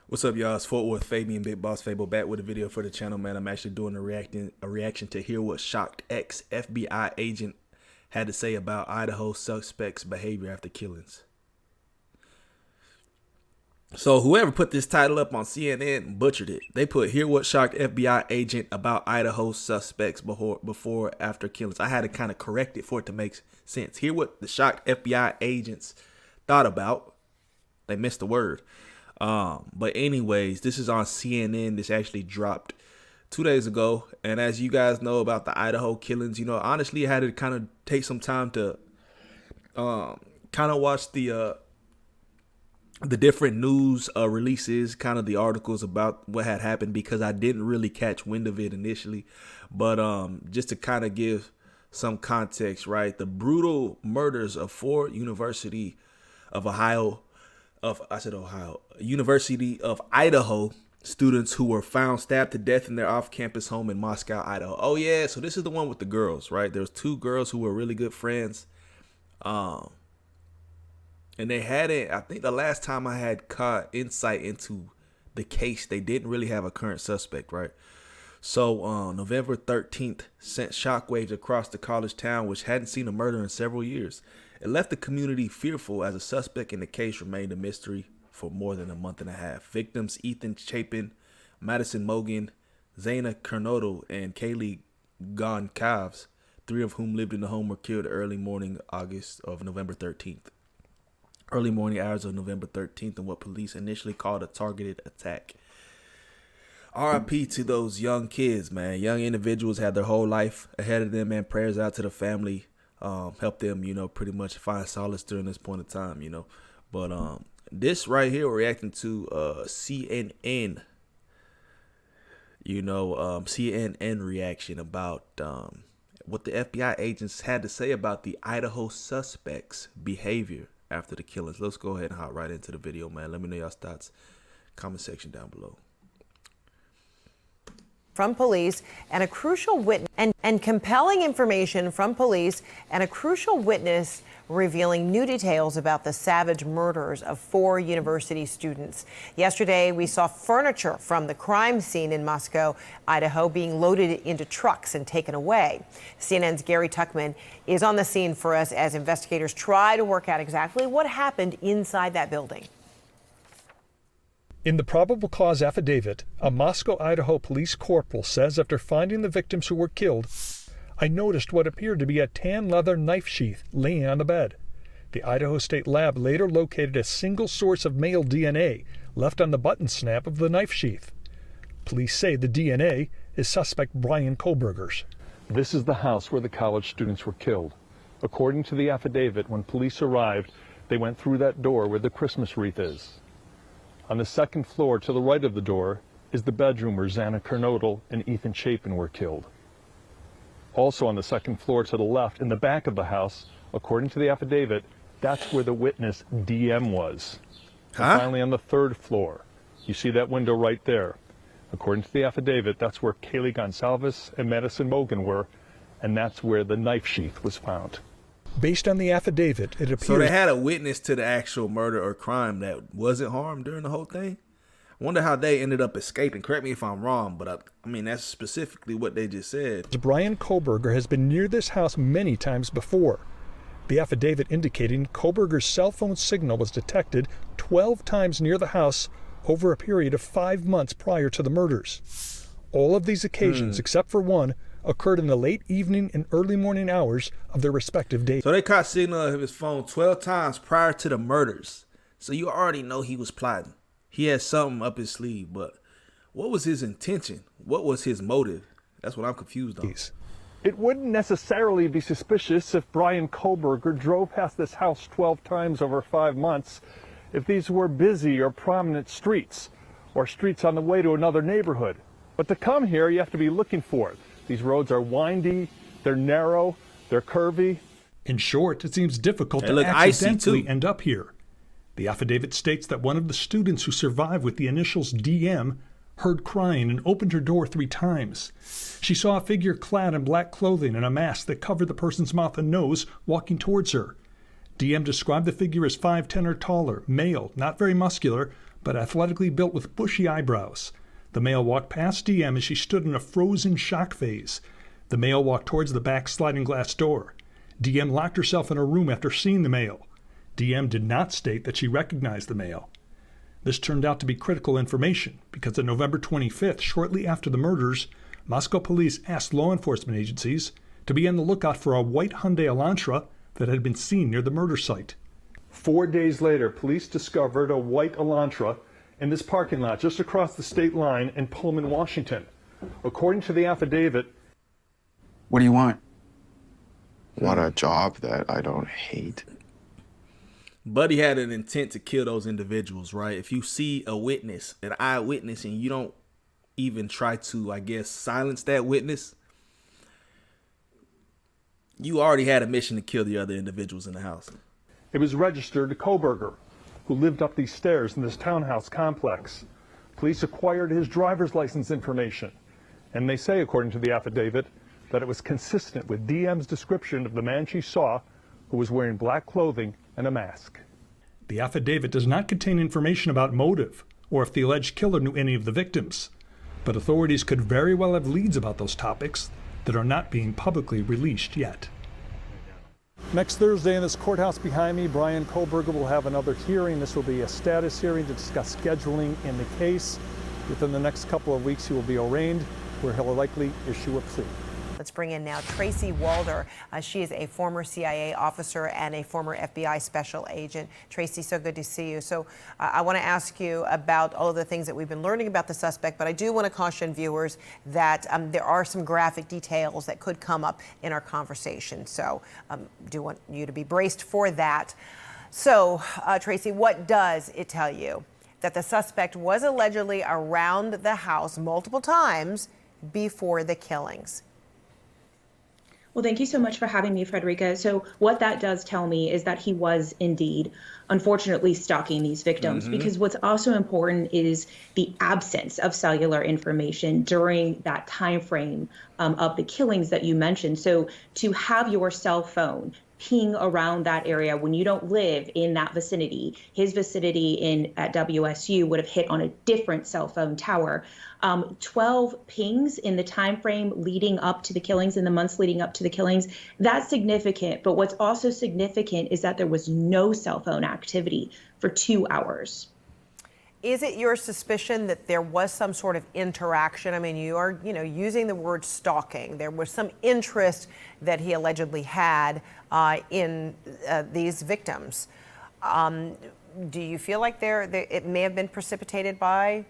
What's up, y'all? It's FortWorthFabian, BigBossFabo, back with a video for the channel, man. I'm actually doing a reaction to hear what shocked ex-FBI agent had to say about Idaho suspects' behavior after killings. So whoever put this title up on CNN butchered it. They put, hear what shocked FBI agent about Idaho suspects before after killings. I had to kind of correct it for it to make sense. Hear what the shocked FBI agents thought about. They missed the word. But anyways, this is on CNN. This actually dropped 2 days ago. And as you guys know about the Idaho killings, you know, honestly, I had to kind of take some time to kind of watch the different news releases, kind of the articles about what had happened, because I didn't really catch wind of it initially. But just to kind of give some context, right? The brutal murders of four University of Idaho students who were found stabbed to death in their off-campus home in Moscow, Idaho. Oh yeah, so this is the one with the girls, right? There's two girls who were really good friends. And they hadn't, I think the last time I had caught insight into the case, they didn't really have a current suspect, right? So November 13th sent shockwaves across the college town, which hadn't seen a murder in several years. It left the community fearful as a suspect in the case remained a mystery for more than a month and a half. Victims Ethan Chapin, Madison Mogan, Zaina Kernodle, and Kaylee Goncalves, three of whom lived in the home, were killed early morning November 13th. Early morning hours of November 13th in what police initially called a targeted attack. RIP to those young kids, man. Young individuals had their whole life ahead of them, man. Prayers out to the family. Help them, you know, pretty much find solace during this point of time, you know. But this right here, we're reacting to CNN, you know, CNN reaction about what the FBI agents had to say about the Idaho suspects' behavior after the killings. Let's go ahead and hop right into the video, man. Let me know y'all's thoughts. Comment section down below. From police and a crucial witness and compelling information from police and a crucial witness revealing new details about the savage murders of four university students. Yesterday, we saw furniture from the crime scene in Moscow, Idaho, being loaded into trucks and taken away. CNN's Gary Tuckman is on the scene for us as investigators try to work out exactly what happened inside that building. In the probable cause affidavit, a Moscow, Idaho police corporal says after finding the victims who were killed, "I noticed what appeared to be a tan leather knife sheath laying on the bed." The Idaho State Lab later located a single source of male DNA left on the button snap of the knife sheath. Police say the DNA is suspect Brian Kohlberger's. This is the house where the college students were killed. According to the affidavit, when police arrived, they went through that door where the Christmas wreath is. On the second floor to the right of the door is the bedroom where Zaina Kernodle and Ethan Chapin were killed. Also on the second floor to the left, in the back of the house, according to the affidavit, that's where the witness DM was. And finally, on the third floor, you see that window right there. According to the affidavit, that's where Kaylee Goncalves and Madison Mogan were, and that's where the knife sheath was found. Based on the affidavit, it appears... So they had a witness to the actual murder or crime that wasn't harmed during the whole thing? I wonder how they ended up escaping. Correct me if I'm wrong, but I mean, that's specifically what they just said. Brian Kohlberger has been near this house many times before. The affidavit indicating Kohlberger's cell phone signal was detected 12 times near the house over a period of 5 months prior to the murders. All of these occasions, except for one, occurred in the late evening and early morning hours of their respective days. So they caught signal of his phone 12 times prior to the murders. So you already know he was plotting. He had something up his sleeve, but what was his intention? What was his motive? That's what I'm confused on. It wouldn't necessarily be suspicious if Brian Kohlberger drove past this house 12 times over 5 months if these were busy or prominent streets, or streets on the way to another neighborhood. But to come here, you have to be looking for it. These roads are windy, they're narrow, they're curvy. In short, it seems difficult to accidentally end up here. The affidavit states that one of the students who survived with the initials DM heard crying and opened her door 3 times. She saw a figure clad in black clothing and a mask that covered the person's mouth and nose walking towards her. DM described the figure as 5'10" or taller, male, not very muscular, but athletically built with bushy eyebrows. The male walked past DM as she stood in a frozen shock phase. The male walked towards the back sliding glass door. DM locked herself in her room after seeing the male. DM did not state that she recognized the male. This turned out to be critical information because on November 25th, shortly after the murders, Moscow police asked law enforcement agencies to be on the lookout for a white Hyundai Elantra that had been seen near the murder site. 4 days later, police discovered a white Elantra in this parking lot just across the state line in Pullman, Washington. According to the affidavit, what do you want? Want a job that I don't hate. Buddy had an intent to kill those individuals, right? If you see a witness, an eyewitness, and you don't even try to, I guess, silence that witness, you already had a mission to kill the other individuals in the house. it was registered to Koberger, who lived up these stairs in this townhouse complex. Police acquired his driver's license information, and they say, according to the affidavit, that it was consistent with DM's description of the man she saw, who was wearing black clothing and a mask. The affidavit does not contain information about motive or if the alleged killer knew any of the victims, but authorities could very well have leads about those topics that are not being publicly released yet. Next Thursday in this courthouse behind me, Brian Koberger will have another hearing. This will be a status hearing to discuss scheduling in the case. Within the next couple of weeks, he will be arraigned, where he'll likely issue a plea. Let's bring in now Tracy Walder. She is a former CIA officer and a former FBI special agent. Tracy, so good to see you. So I want to ask you about all of the things that we've been learning about the suspect, but I do want to caution viewers that there are some graphic details that could come up in our conversation. So do want you to be braced for that. So Tracy, what does it tell you? That the suspect was allegedly around the house multiple times before the killings. Well, thank you so much for having me, Frederica. So what that does tell me is that he was indeed, unfortunately, stalking these victims, because what's also important is the absence of cellular information during that time frame of the killings that you mentioned. So to have your cell phone ping around that area when you don't live in that vicinity, his vicinity at WSU would have hit on a different cell phone tower. 12 pings in the time frame leading up to the killings, in the months leading up to the killings, that's significant. But what's also significant is that there was no cell phone activity for 2 hours. Is it your suspicion that there was some sort of interaction? I mean, you are, using the word stalking. There was some interest that he allegedly had in these victims. Do you feel like it may have been precipitated by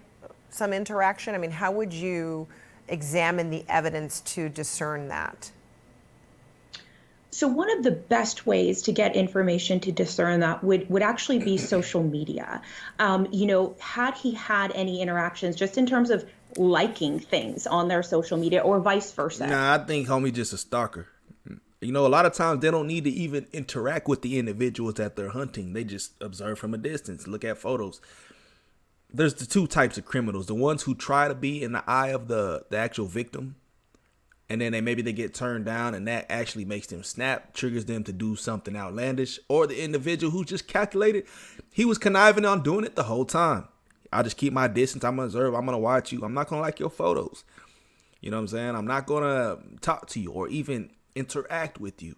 some interaction? I mean, how would you examine the evidence to discern that? So one of the best ways to get information to discern that would actually be social media. Had he had any interactions just in terms of liking things on their social media or vice versa? Nah, I think homie just a stalker. A lot of times they don't need to even interact with the individuals that they're hunting. They just observe from a distance, look at photos. There's the two types of criminals. The ones who try to be in the eye of the actual victim, and then maybe they get turned down, and that actually makes them snap, triggers them to do something outlandish. Or the individual who just calculated, he was conniving on doing it the whole time. I'll just keep my distance. I'm going to observe. I'm going to watch you. I'm not going to like your photos. You know what I'm saying? I'm not going to talk to you or even interact with you.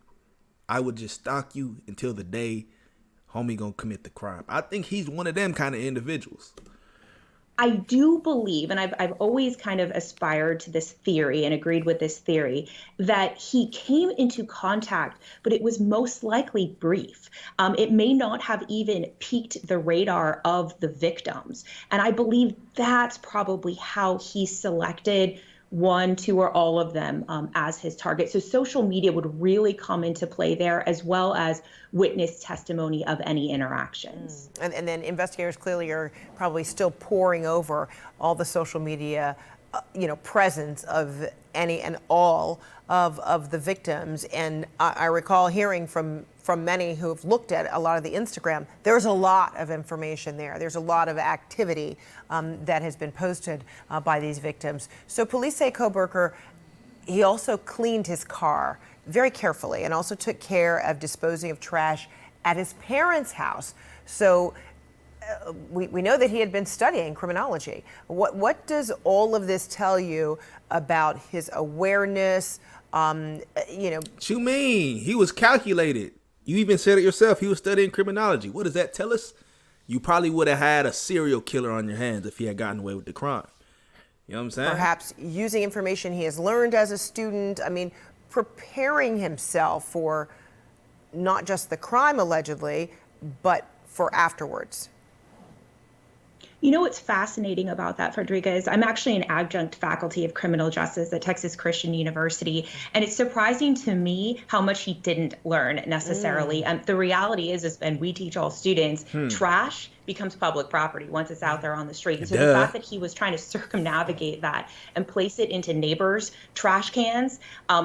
I would just stalk you until the day homie going to commit the crime. I think he's one of them kind of individuals. I do believe, and I've always kind of aspired to this theory and agreed with this theory, that he came into contact, but it was most likely brief. It may not have even piqued the radar of the victims. And I believe that's probably how he selected one, two, or all of them as his target. So social media would really come into play there, as well as witness testimony of any interactions. And then investigators clearly are probably still poring over all the social media, presence of any and all of the victims. And I recall hearing from many who have looked at a lot of the Instagram, there's a lot of information there. There's a lot of activity that has been posted by these victims. So police say Koberger, he also cleaned his car very carefully and also took care of disposing of trash at his parents' house. So we know that he had been studying criminology. What does all of this tell you about his awareness? What you mean? He was calculated. You even said it yourself. He was studying criminology. What does that tell us? You probably would have had a serial killer on your hands if he had gotten away with the crime. You know what I'm saying? Perhaps using information he has learned as a student. I mean, preparing himself for not just the crime allegedly, but for afterwards. You know what's fascinating about that, Frederica, is I'm actually an adjunct faculty of criminal justice at Texas Christian University, and it's surprising to me how much he didn't learn necessarily. The reality is, and we teach all students, trash becomes public property once it's out there on the street. And so the fact that he was trying to circumnavigate that and place it into neighbors' trash cans,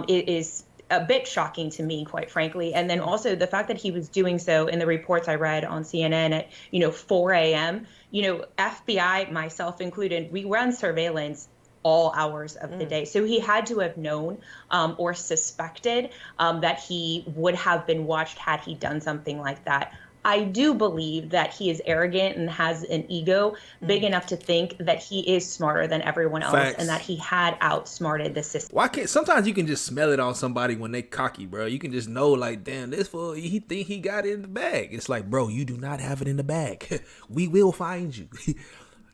it is a bit shocking to me, quite frankly. And then also the fact that he was doing so in the reports I read on CNN at 4 a.m. FBI, myself included, we run surveillance all hours of the day. So he had to have known or suspected that he would have been watched had he done something like that. I do believe that he is arrogant and has an ego big enough to think that he is smarter than everyone else. Facts. And that he had outsmarted the system. Why can't sometimes you can just smell it on somebody when they cocky, bro? You can just know, like, damn, this fool, he think he got it in the bag. It's like, bro, you do not have it in the bag. We will find you.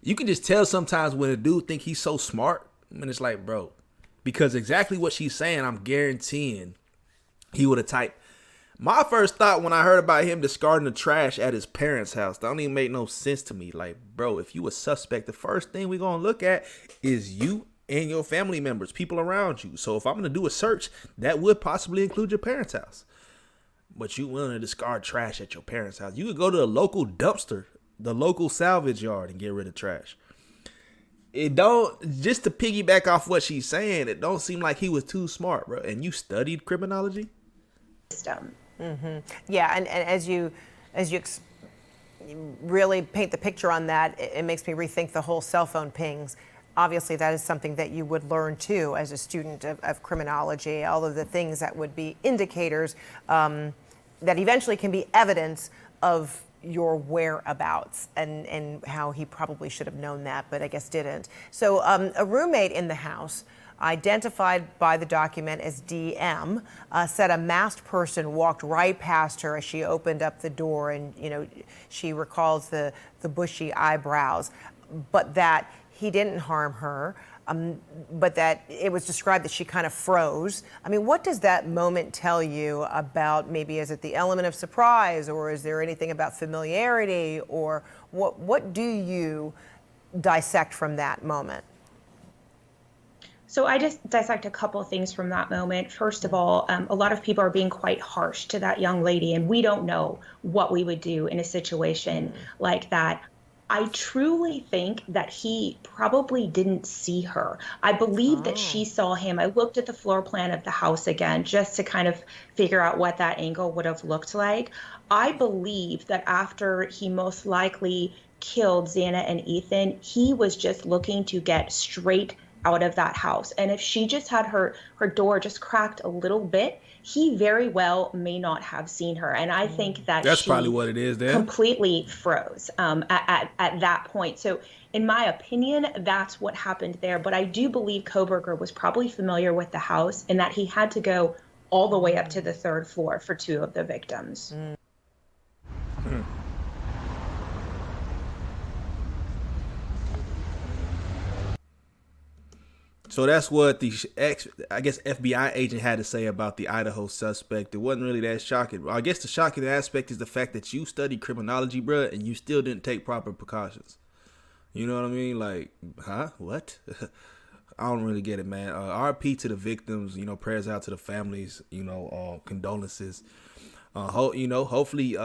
You can just tell sometimes when a dude think he's so smart, and it's like, bro, because exactly what she's saying, I'm guaranteeing he would have typed. My first thought when I heard about him discarding the trash at his parents' house, that don't even make no sense to me. Like, bro, if you a suspect, the first thing we're going to look at is you and your family members, people around you. So if I'm going to do a search, that would possibly include your parents' house. But you willing to discard trash at your parents' house. You could go to a local dumpster, the local salvage yard, and get rid of trash. It don't, just to piggyback off what she's saying, it don't seem like he was too smart, bro. And you studied criminology? System. Yeah, and as you really paint the picture on that, it makes me rethink the whole cell phone pings. Obviously, that is something that you would learn too as a student of criminology, all of the things that would be indicators that eventually can be evidence of your whereabouts, and how he probably should have known that, but I guess didn't. So a roommate in the house, identified by the document as DM, said a masked person walked right past her as she opened up the door, and she recalls the bushy eyebrows, but that he didn't harm her, but that it was described that she kind of froze. I mean, what does that moment tell you about, maybe is it the element of surprise, or is there anything about familiarity, or what do you dissect from that moment? So I just dissect a couple of things from that moment. First of all, a lot of people are being quite harsh to that young lady, and we don't know what we would do in a situation like that. I truly think that he probably didn't see her. I believe that she saw him. I looked at the floor plan of the house again just to kind of figure out what that angle would have looked like. I believe that after he most likely killed Xana and Ethan, he was just looking to get straight out of that house. And if she just had her door just cracked a little bit, he very well may not have seen her. And I think that that's she probably what it is then. Completely froze at that point. So in my opinion, that's what happened there. But I do believe Kohberger was probably familiar with the house, and that he had to go all the way up to the third floor for two of the victims. So that's what the FBI agent had to say about the Idaho suspect. It wasn't really that shocking. I guess the shocking aspect is the fact that you studied criminology, bruh, and you still didn't take proper precautions. You know what I mean? Like, huh? What? I don't really get it, man. RP to the victims. Prayers out to the families. Condolences. Hopefully,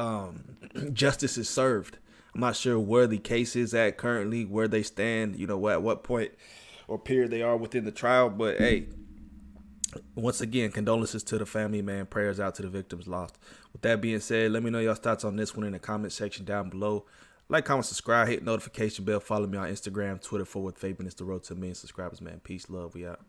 justice is served. I'm not sure where the case is at currently, where they stand. At what point or period they are within the trial, but hey, once again, condolences to the family, man. Prayers out to the victims lost. With that being said, let me know your thoughts on this one in the comment section down below. Like, comment, subscribe, hit notification bell, follow me on Instagram, Twitter, FortWorthFabian. It's the road to 1 million subscribers, man. Peace, love, we out.